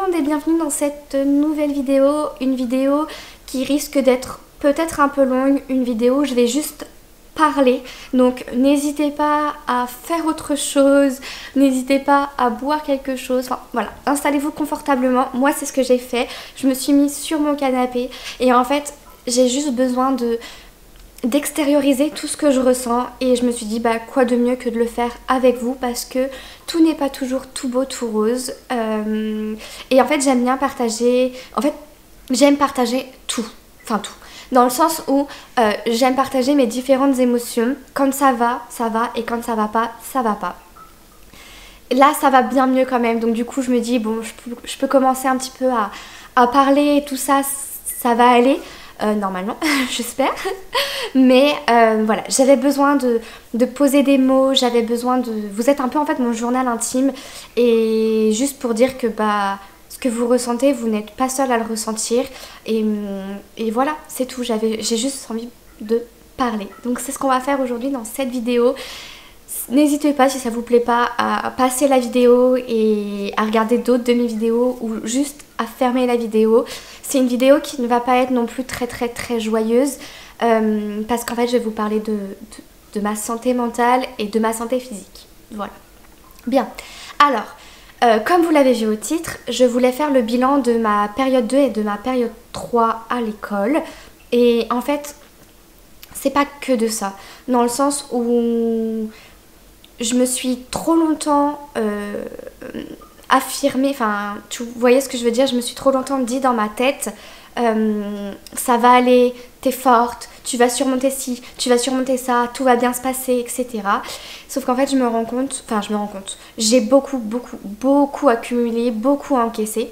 monde et bienvenue dans cette nouvelle vidéo, une vidéo qui risque d'être peut-être un peu longue, une vidéo où je vais juste parler, donc n'hésitez pas à faire autre chose, n'hésitez pas à boire quelque chose, enfin voilà, installez-vous confortablement. Moi c'est ce que j'ai fait, je me suis mise sur mon canapé et en fait j'ai juste besoin d'extérioriser tout ce que je ressens et je me suis dit bah quoi de mieux que de le faire avec vous parce que tout n'est pas toujours tout beau tout rose et en fait j'aime bien partager, j'aime partager tout, enfin tout, dans le sens où j'aime partager mes différentes émotions. Quand ça va et quand ça va pas, ça va pas. Là ça va bien mieux quand même, donc du coup je me dis bon je peux commencer un petit peu à parler et tout ça, ça va aller. Normalement, j'espère. Mais voilà, j'avais besoin de poser des mots, j'avais besoin de... Vous êtes un peu en fait mon journal intime. Et juste pour dire que bah, ce que vous ressentez, vous n'êtes pas seul à le ressentir. Et voilà, c'est tout. J'ai juste envie de parler. Donc c'est ce qu'on va faire aujourd'hui dans cette vidéo. N'hésitez pas, si ça vous plaît pas, à passer la vidéo et à regarder d'autres de mes vidéos ou juste à fermer la vidéo. C'est une vidéo qui ne va pas être non plus très joyeuse parce qu'en fait je vais vous parler de ma santé mentale et de ma santé physique. Voilà. Bien. Alors, comme vous l'avez vu au titre, je voulais faire le bilan de ma période 2 et de ma période 3 à l'école. Et en fait, c'est pas que de ça. Dans le sens où je me suis trop longtemps affirmée, enfin, vous voyez ce que je veux dire, je me suis trop longtemps dit dans ma tête, ça va aller, t'es forte, tu vas surmonter ci, tu vas surmonter ça, tout va bien se passer, etc. Sauf qu'en fait, je me rends compte, j'ai beaucoup accumulé, beaucoup encaissé.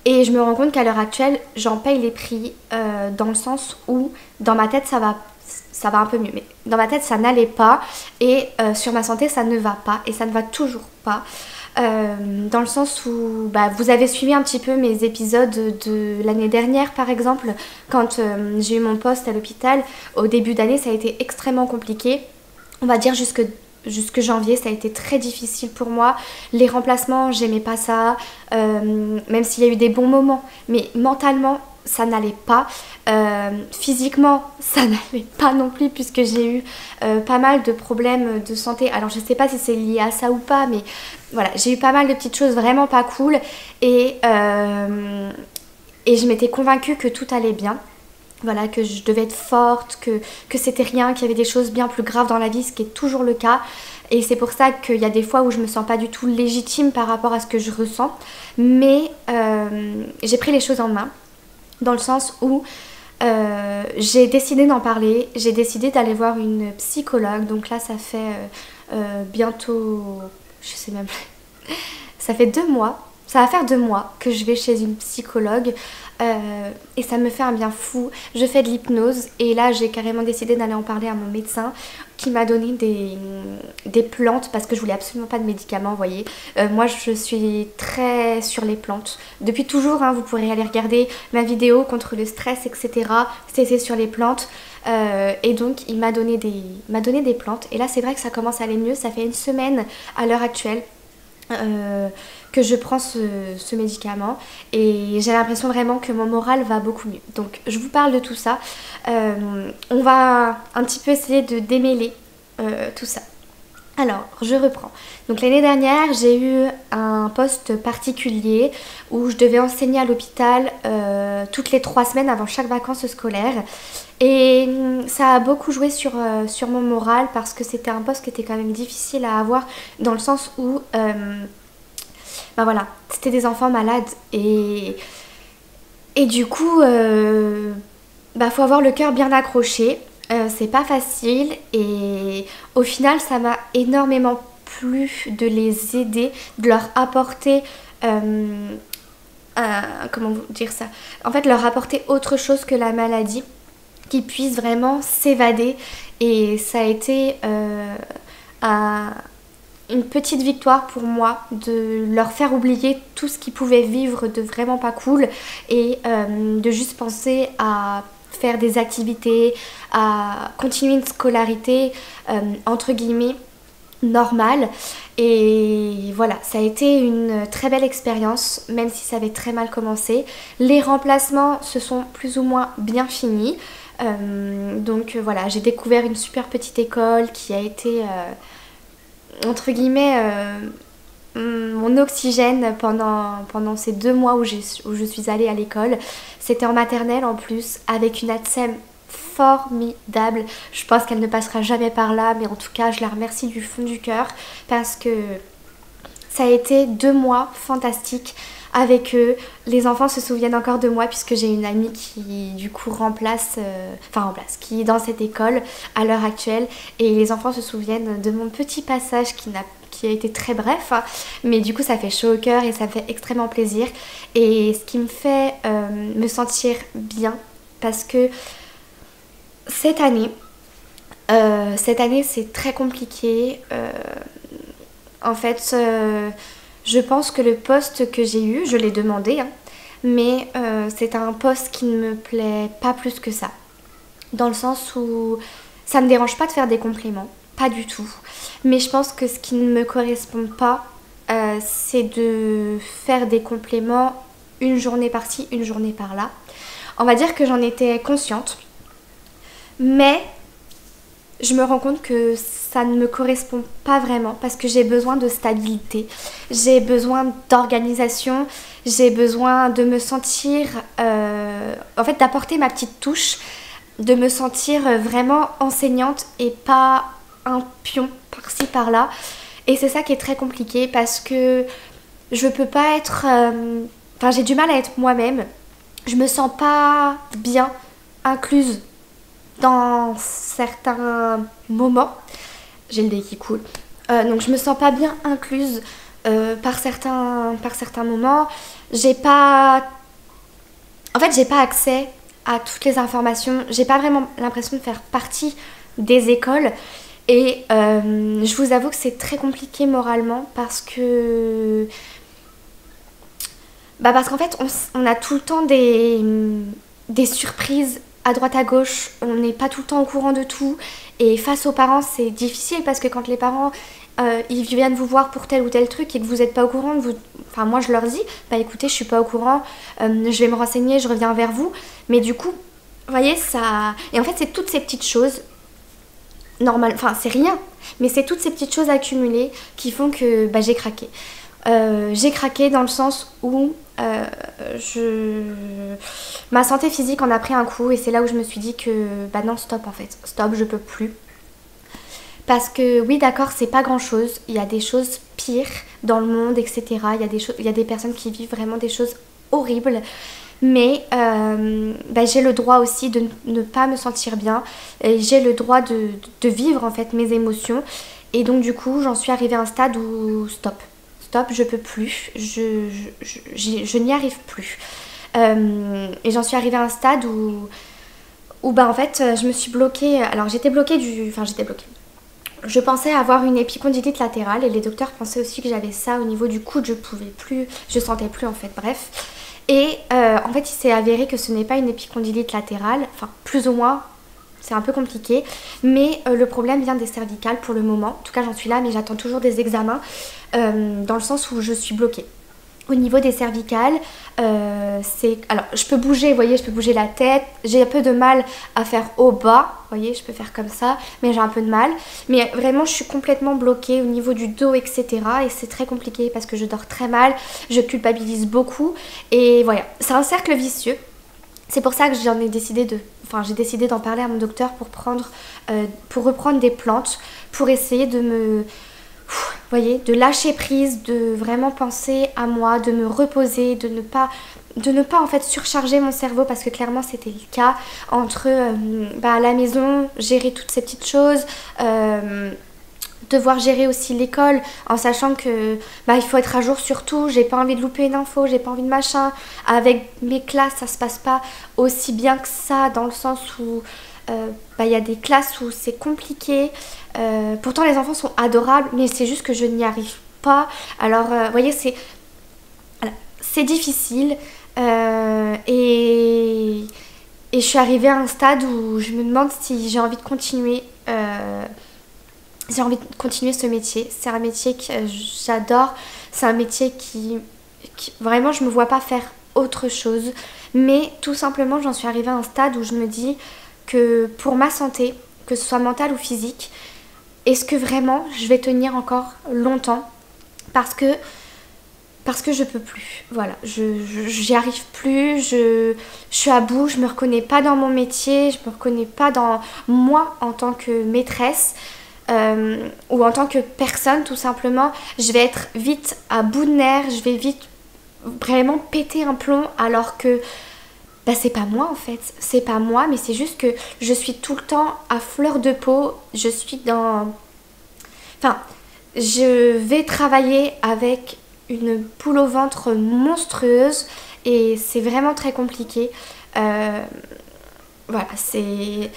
Et je me rends compte qu'à l'heure actuelle, j'en paye les prix dans le sens où, dans ma tête, ça va un peu mieux, mais dans ma tête ça n'allait pas et sur ma santé ça ne va pas et ça ne va toujours pas dans le sens où bah, vous avez suivi un petit peu mes épisodes de l'année dernière par exemple, quand j'ai eu mon poste à l'hôpital. Au début d'année ça a été extrêmement compliqué, on va dire jusque janvier, ça a été très difficile pour moi. Les remplacements, j'aimais pas ça, même s'il y a eu des bons moments, mais mentalement ça n'allait pas, physiquement ça n'allait pas non plus puisque j'ai eu pas mal de problèmes de santé. Alors je sais pas si c'est lié à ça ou pas, mais voilà, j'ai eu pas mal de petites choses vraiment pas cool et je m'étais convaincue que tout allait bien. Voilà, que je devais être forte, que c'était rien, qu'il y avait des choses bien plus graves dans la vie, ce qui est toujours le cas. Et c'est pour ça qu'il y a des fois où je me sens pas du tout légitime par rapport à ce que je ressens. Mais j'ai pris les choses en main, dans le sens où j'ai décidé d'en parler, j'ai décidé d'aller voir une psychologue. Donc là ça fait bientôt, je sais même plus, ça fait 2 mois, ça va faire 2 mois que je vais chez une psychologue et ça me fait un bien fou. Je fais de l'hypnose et là j'ai carrément décidé d'aller en parler à mon médecin qui m'a donné des plantes parce que je voulais absolument pas de médicaments, vous voyez. Moi je suis très sur les plantes depuis toujours, hein, vous pourrez aller regarder ma vidéo contre le stress, etc. C'était sur les plantes. Et donc il m'a donné des plantes et là c'est vrai que ça commence à aller mieux. Ça fait 1 semaine à l'heure actuelle que je prends ce médicament et j'ai l'impression vraiment que mon moral va beaucoup mieux. Donc je vous parle de tout ça. On va un petit peu essayer de démêler tout ça. Alors, je reprends. Donc l'année dernière, j'ai eu un poste particulier où je devais enseigner à l'hôpital toutes les 3 semaines avant chaque vacances scolaires. Et ça a beaucoup joué sur mon moral parce que c'était un poste qui était quand même difficile à avoir dans le sens où, ben voilà, c'était des enfants malades et du coup, faut avoir le cœur bien accroché. C'est pas facile et au final ça m'a énormément plu de les aider, de leur apporter comment vous dire ça, en fait leur apporter autre chose que la maladie, qu'ils puissent vraiment s'évader. Et ça a été une petite victoire pour moi de leur faire oublier tout ce qu'ils pouvaient vivre de vraiment pas cool et de juste penser à faire des activités, à continuer une scolarité entre guillemets normal. Et voilà, ça a été une très belle expérience, même si ça avait très mal commencé. Les remplacements se sont plus ou moins bien finis. Donc voilà, j'ai découvert une super petite école qui a été entre guillemets mon oxygène pendant ces 2 mois où je suis allée à l'école. C'était en maternelle en plus, avec une ATSEM formidable. Je pense qu'elle ne passera jamais par là, mais en tout cas je la remercie du fond du cœur parce que ça a été 2 mois fantastiques avec eux. Les enfants se souviennent encore de moi puisque j'ai une amie qui du coup qui est dans cette école à l'heure actuelle, et les enfants se souviennent de mon petit passage qui a été très bref, hein, mais du coup ça fait chaud au cœur et ça me fait extrêmement plaisir, et ce qui me fait me sentir bien parce que cette année c'est très compliqué. En fait, je pense que le poste que j'ai eu, je l'ai demandé, hein, mais c'est un poste qui ne me plaît pas plus que ça. Dans le sens où ça me dérange pas de faire des compliments, pas du tout. Mais je pense que ce qui ne me correspond pas, c'est de faire des compliments une journée par-ci, une journée par-là. On va dire que j'en étais consciente, mais je me rends compte que ça ne me correspond pas vraiment parce que j'ai besoin de stabilité, j'ai besoin d'organisation, j'ai besoin de me sentir, en fait d'apporter ma petite touche, de me sentir vraiment enseignante et pas un pion par-ci par-là. Et c'est ça qui est très compliqué parce que je peux pas être... Enfin, j'ai du mal à être moi-même, je me sens pas bien incluse dans certains moments. J'ai le nez qui coule. Donc je me sens pas bien incluse par certains moments. J'ai pas accès à toutes les informations. J'ai pas vraiment l'impression de faire partie des écoles. Et je vous avoue que c'est très compliqué moralement parce qu'en fait on a tout le temps des surprises à droite à gauche, on n'est pas tout le temps au courant de tout, et face aux parents c'est difficile parce que quand les parents ils viennent vous voir pour tel ou tel truc et que vous n'êtes pas au courant, enfin moi je leur dis bah écoutez je suis pas au courant, je vais me renseigner, je reviens vers vous, mais du coup vous voyez ça, et en fait c'est toutes ces petites choses normales, enfin c'est rien, mais c'est toutes ces petites choses accumulées qui font que bah, j'ai craqué. J'ai craqué dans le sens où ma santé physique en a pris un coup, et c'est là où je me suis dit que bah non, stop en fait, stop, je peux plus. Parce que oui d'accord, c'est pas grand chose, il y a des choses pires dans le monde, etc. Il y a des personnes qui vivent vraiment des choses horribles, mais bah, j'ai le droit aussi de ne pas me sentir bien, et j'ai le droit de vivre en fait mes émotions, et donc du coup j'en suis arrivée à un stade où stop, je peux plus, je n'y arrive plus. Et j'en suis arrivée à un stade où bah en fait je me suis bloquée, alors j'étais bloquée. Je pensais avoir une épicondylite latérale et les docteurs pensaient aussi que j'avais ça au niveau du coude, je pouvais plus, je sentais plus en fait, bref. Et en fait il s'est avéré que ce n'est pas une épicondylite latérale, enfin plus ou moins. C'est un peu compliqué, mais le problème vient des cervicales pour le moment. En tout cas, j'en suis là, mais j'attends toujours des examens dans le sens où je suis bloquée. Au niveau des cervicales, alors je peux bouger, vous voyez, je peux bouger la tête. J'ai un peu de mal à faire au bas, vous voyez, je peux faire comme ça, mais j'ai un peu de mal. Mais vraiment, je suis complètement bloquée au niveau du dos, etc. Et c'est très compliqué parce que je dors très mal, je culpabilise beaucoup. Et voilà, c'est un cercle vicieux. C'est pour ça que j'ai décidé d'en parler à mon docteur pour reprendre des plantes, pour essayer de de lâcher prise, de vraiment penser à moi, de me reposer, de ne pas en fait surcharger mon cerveau, parce que clairement c'était le cas entre à la maison, gérer toutes ces petites choses, devoir gérer aussi l'école en sachant que il faut être à jour sur tout, j'ai pas envie de louper une info, j'ai pas envie de machin. Avec mes classes ça se passe pas aussi bien que ça, dans le sens où il y a des classes où c'est compliqué, pourtant les enfants sont adorables, mais c'est juste que je n'y arrive pas. Alors vous voyez, c'est difficile, et je suis arrivée à un stade où je me demande si j'ai envie de continuer j'ai envie de continuer ce métier. C'est un métier que j'adore, c'est un métier qui vraiment je me vois pas faire autre chose. Mais tout simplement j'en suis arrivée à un stade où je me dis que pour ma santé, que ce soit mentale ou physique, est-ce que vraiment je vais tenir encore longtemps parce que je peux plus. Voilà, j'y arrive plus, je suis à bout, je me reconnais pas dans mon métier, je me reconnais pas dans moi en tant que maîtresse ou en tant que personne tout simplement. Je vais être vite à bout de nerfs, je vais vite vraiment péter un plomb alors que bah, c'est pas moi en fait, c'est pas moi, mais c'est juste que je suis tout le temps à fleur de peau, je suis dans... Enfin, je vais travailler avec une boule au ventre monstrueuse et c'est vraiment très compliqué. Voilà, c'est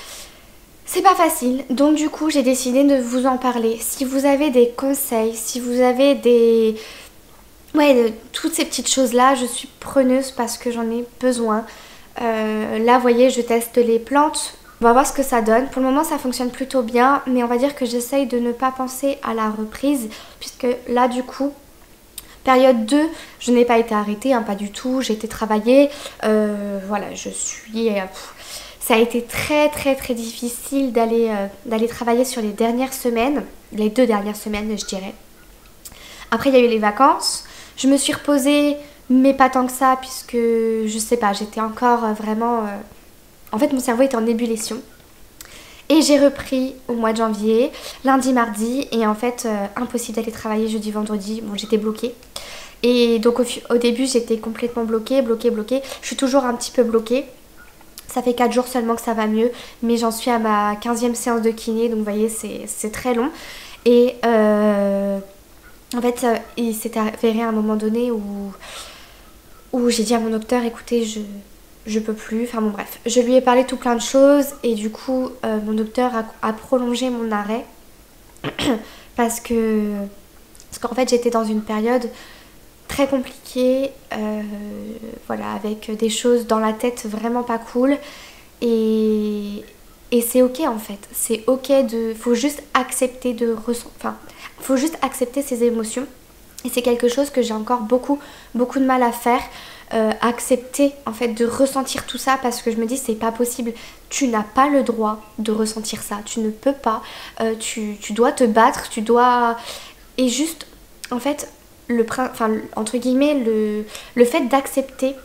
pas facile. Donc du coup, j'ai décidé de vous en parler. Si vous avez des conseils, si vous avez des... Ouais, toutes ces petites choses-là, je suis preneuse parce que j'en ai besoin. Là, vous voyez, je teste les plantes. On va voir ce que ça donne. Pour le moment, ça fonctionne plutôt bien, mais on va dire que j'essaye de ne pas penser à la reprise, puisque là, du coup, période 2, je n'ai pas été arrêtée, hein, pas du tout. J'ai été travailler. Voilà, je suis... ça a été très très très difficile d'aller travailler sur les dernières semaines, les 2 dernières semaines, je dirais. Après, il y a eu les vacances. Je me suis reposée, mais pas tant que ça, puisque, je sais pas, j'étais encore vraiment... En fait, mon cerveau était en ébullition. Et j'ai repris au mois de janvier, lundi, mardi. Et en fait, impossible d'aller travailler jeudi, vendredi. Bon, j'étais bloquée. Et donc, au début, j'étais complètement bloquée. Je suis toujours un petit peu bloquée. Ça fait 4 jours seulement que ça va mieux. Mais j'en suis à ma 15e séance de kiné. Donc, vous voyez, c'est très long. Et en fait, il s'est avéré à un moment donné où j'ai dit à mon docteur, écoutez, je peux plus, enfin bon bref. Je lui ai parlé tout plein de choses et du coup, mon docteur a prolongé mon arrêt parce qu'en fait, j'étais dans une période très compliquée, voilà, avec des choses dans la tête vraiment pas cool et c'est ok en fait, c'est ok faut juste accepter faut juste accepter ses émotions et c'est quelque chose que j'ai encore beaucoup de mal à faire, accepter en fait de ressentir tout ça parce que je me dis c'est pas possible, tu n'as pas le droit de ressentir ça, tu ne peux pas, tu dois te battre, tu dois... Et juste en fait, entre guillemets, le fait d'accepter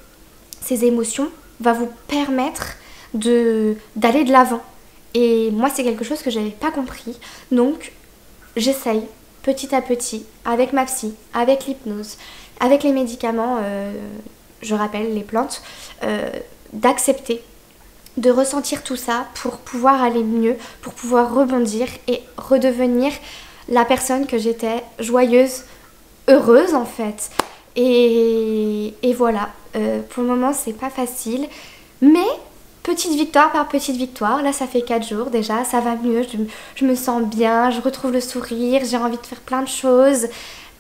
ces émotions va vous permettre d'aller de l'avant. Et moi, c'est quelque chose que j'avais pas compris. Donc, j'essaye petit à petit, avec ma psy, avec l'hypnose, avec les médicaments, je rappelle, les plantes, d'accepter, de ressentir tout ça pour pouvoir aller mieux, pour pouvoir rebondir et redevenir la personne que j'étais, joyeuse, heureuse en fait. Et voilà, pour le moment, c'est pas facile, mais... Petite victoire par petite victoire, là ça fait 4 jours déjà, ça va mieux, je me sens bien, je retrouve le sourire, j'ai envie de faire plein de choses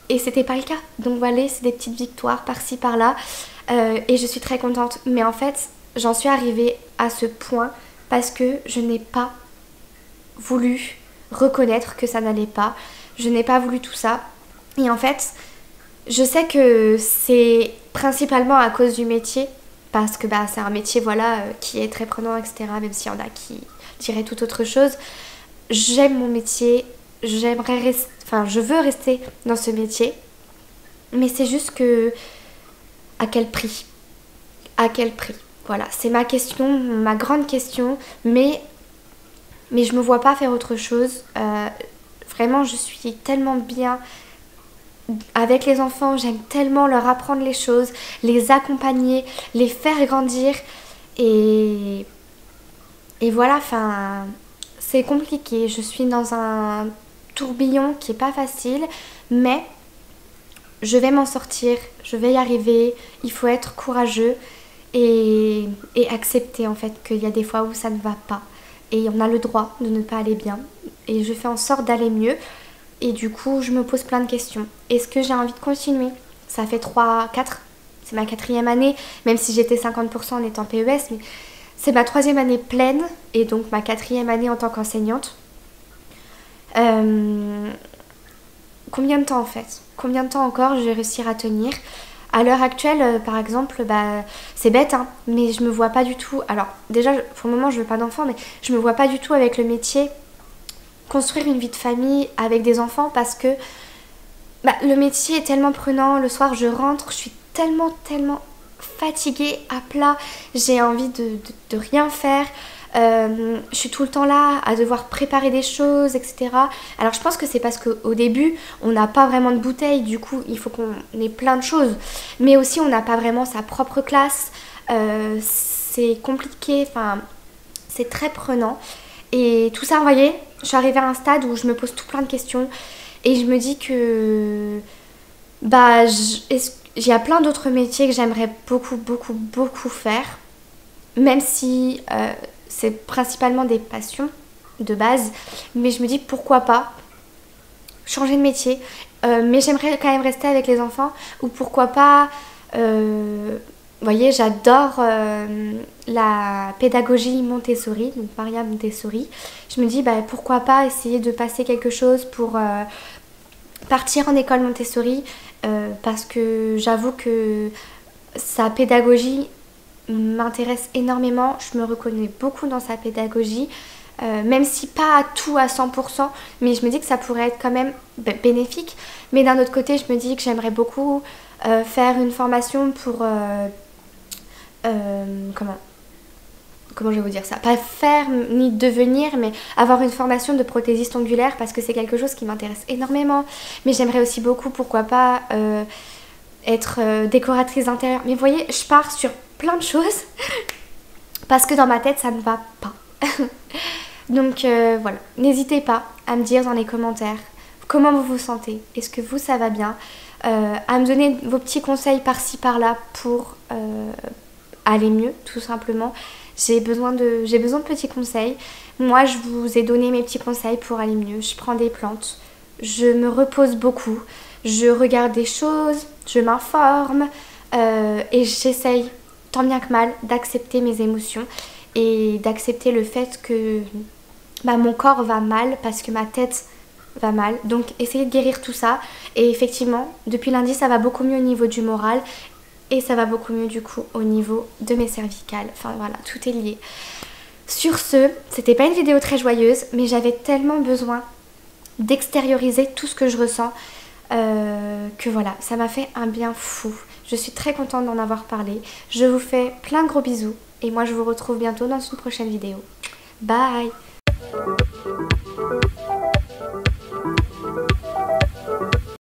et c'était pas le cas. Donc voilà, c'est des petites victoires par-ci par-là et je suis très contente. Mais en fait, j'en suis arrivée à ce point parce que je n'ai pas voulu reconnaître que ça n'allait pas, je n'ai pas voulu tout ça et en fait, je sais que c'est principalement à cause du métier. Parce que c'est un métier voilà, qui est très prenant, etc. Même s'il y en a qui diraient tout autre chose. J'aime mon métier, je veux rester dans ce métier. Mais c'est juste que... À quel prix? À quel prix? Voilà, c'est ma question, ma grande question. Mais je me vois pas faire autre chose. Vraiment, je suis tellement bien... Avec les enfants, j'aime tellement leur apprendre les choses, les accompagner, les faire grandir et voilà, c'est compliqué. Je suis dans un tourbillon qui est pas facile, mais je vais m'en sortir, je vais y arriver. Il faut être courageux et accepter en fait qu'il y a des fois où ça ne va pas et on a le droit de ne pas aller bien et je fais en sorte d'aller mieux. Et du coup, je me pose plein de questions. Est-ce que j'ai envie de continuer? Ça fait 4, c'est ma 4e année, même si j'étais 50% en étant PES, mais c'est ma 3e année pleine, et donc ma 4e année en tant qu'enseignante. Combien de temps en fait? Combien de temps encore je vais réussir à tenir? À l'heure actuelle, par exemple, c'est bête, hein, mais je me vois pas du tout. Alors, déjà, pour le moment, je veux pas d'enfants, mais je me vois pas du tout avec le métier construire une vie de famille avec des enfants parce que le métier est tellement prenant. Le soir, je rentre, je suis tellement fatiguée, à plat. J'ai envie de rien faire. Je suis tout le temps là à devoir préparer des choses, etc. Alors je pense que c'est parce qu'au début on n'a pas vraiment de bouteille, du coup il faut qu'on ait plein de choses, mais aussi on n'a pas vraiment sa propre classe. C'est compliqué, enfin c'est très prenant et tout ça, vous voyez, je suis arrivée à un stade où je me pose tout plein de questions et je me dis que il y a plein d'autres métiers que j'aimerais beaucoup faire, même si c'est principalement des passions de base, mais je me dis pourquoi pas changer de métier, mais j'aimerais quand même rester avec les enfants, ou pourquoi pas, vous voyez, j'adore la pédagogie Montessori, donc Maria Montessori. Je me dis pourquoi pas essayer de passer quelque chose pour partir en école Montessori, parce que j'avoue que sa pédagogie m'intéresse énormément, je me reconnais beaucoup dans sa pédagogie, même si pas tout à 100%, mais je me dis que ça pourrait être quand même bénéfique. Mais d'un autre côté, je me dis que j'aimerais beaucoup faire une formation pour... comment je vais vous dire ça? Pas faire ni devenir, mais avoir une formation de prothésiste ongulaire, parce que c'est quelque chose qui m'intéresse énormément. Mais j'aimerais aussi beaucoup, pourquoi pas, être décoratrice d'intérieur. Mais vous voyez, je pars sur plein de choses parce que dans ma tête ça ne va pas. Donc voilà, n'hésitez pas à me dire dans les commentaires comment vous vous sentez, est-ce que vous ça va bien, à me donner vos petits conseils par-ci par-là pour aller mieux tout simplement. J'ai besoin de petits conseils. Moi je vous ai donné mes petits conseils pour aller mieux. Je prends des plantes, je me repose beaucoup, je regarde des choses, je m'informe et j'essaye tant bien que mal d'accepter mes émotions et d'accepter le fait que mon corps va mal parce que ma tête va mal. Donc essayer de guérir tout ça, et effectivement depuis lundi ça va beaucoup mieux au niveau du moral et ça va beaucoup mieux du coup au niveau de mes cervicales. Enfin voilà, tout est lié. Sur ce, c'était pas une vidéo très joyeuse, mais j'avais tellement besoin d'extérioriser tout ce que je ressens que voilà, ça m'a fait un bien fou. Je suis très contente d'en avoir parlé. Je vous fais plein de gros bisous et moi je vous retrouve bientôt dans une prochaine vidéo. Bye!